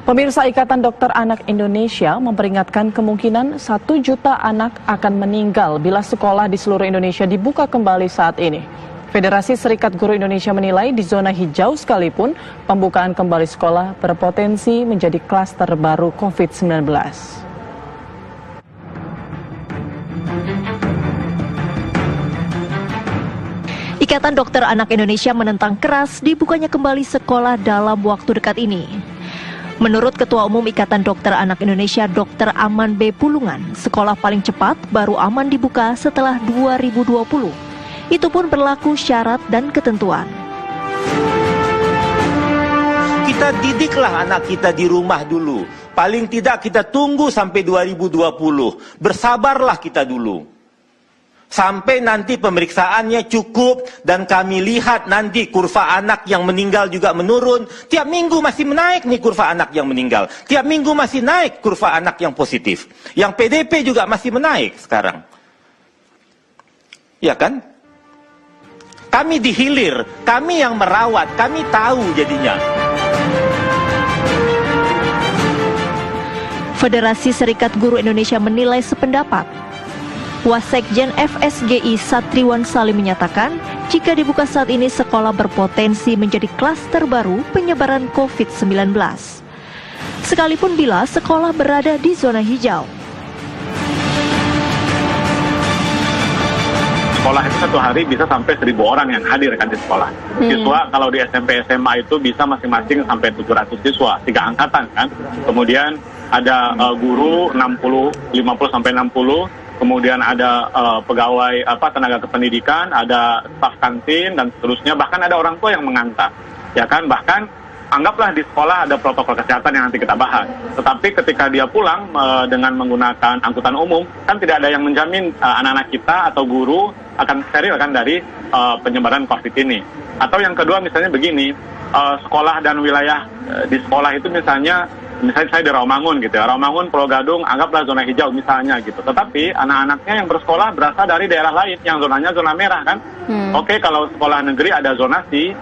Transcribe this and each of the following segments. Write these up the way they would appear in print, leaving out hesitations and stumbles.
Pemirsa, Ikatan Dokter Anak Indonesia memperingatkan kemungkinan 1 juta anak akan meninggal bila sekolah di seluruh Indonesia dibuka kembali saat ini. Federasi Serikat Guru Indonesia menilai di zona hijau sekalipun pembukaan kembali sekolah berpotensi menjadi klaster baru COVID-19. Ikatan Dokter Anak Indonesia menentang keras dibukanya kembali sekolah dalam waktu dekat ini. Menurut Ketua Umum Ikatan Dokter Anak Indonesia Dr. Aman B. Pulungan, sekolah paling cepat baru aman dibuka setelah 2020. Itu pun berlaku syarat dan ketentuan. Kita didiklah anak kita di rumah dulu. Paling tidak kita tunggu sampai 2020. Bersabarlah kita dulu. Sampai nanti pemeriksaannya cukup dan kami lihat nanti kurva anak yang meninggal juga menurun. Tiap minggu masih menaik nih kurva anak yang meninggal. Tiap minggu masih naik kurva anak yang positif. Yang PDP juga masih menaik sekarang. Ya kan? Kami dihilir, kami yang merawat, kami tahu jadinya. Federasi Serikat Guru Indonesia menilai sependapat. Wasekjen FSGI Satriwan Salim menyatakan, jika dibuka saat ini sekolah berpotensi menjadi klaster baru penyebaran COVID-19. Sekalipun bila sekolah berada di zona hijau. Sekolah itu satu hari bisa sampai 1.000 orang yang hadir kan di sekolah. Siswa kalau di SMP SMA itu bisa masing-masing sampai 700 siswa, 3 angkatan kan. Kemudian ada guru 50 sampai 60. Kemudian ada pegawai tenaga kependidikan, ada staf kantin dan seterusnya, bahkan ada orang tua yang mengantar. Ya kan, bahkan anggaplah di sekolah ada protokol kesehatan yang nanti kita bahas. Tetapi ketika dia pulang dengan menggunakan angkutan umum, kan tidak ada yang menjamin anak-anak kita atau guru akan steril kan dari penyebaran COVID ini. Atau yang kedua misalnya begini, sekolah dan wilayah di sekolah itu misalnya saya di Rawamangun gitu ya, Rawamangun, Pulau Gadung, anggaplah zona hijau misalnya gitu. Tetapi anak-anaknya yang bersekolah berasal dari daerah lain yang zonanya zona merah kan. Oke, kalau sekolah negeri ada zonasi,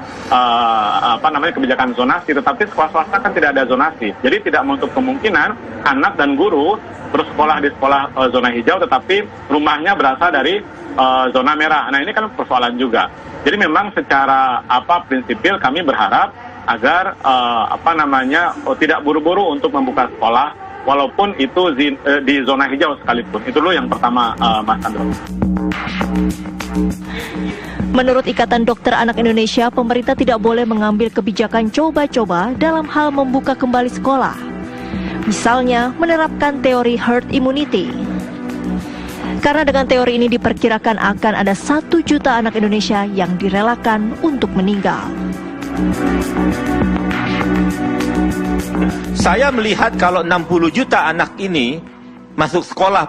kebijakan zonasi, tetapi sekolah swasta kan tidak ada zonasi. Jadi tidak menutup kemungkinan anak dan guru bersekolah di sekolah zona hijau, tetapi rumahnya berasal dari zona merah. Nah ini kan persoalan juga. Jadi memang secara prinsipil kami berharap agar tidak buru-buru untuk membuka sekolah walaupun itu di zona hijau sekalipun. Itu dulu yang pertama, Mas Andro. Menurut Ikatan Dokter Anak Indonesia, pemerintah tidak boleh mengambil kebijakan coba-coba dalam hal membuka kembali sekolah. Misalnya menerapkan teori herd immunity. Karena dengan teori ini diperkirakan akan ada 1 juta anak Indonesia yang direlakan untuk meninggal. Saya melihat kalau 60 juta anak ini masuk sekolah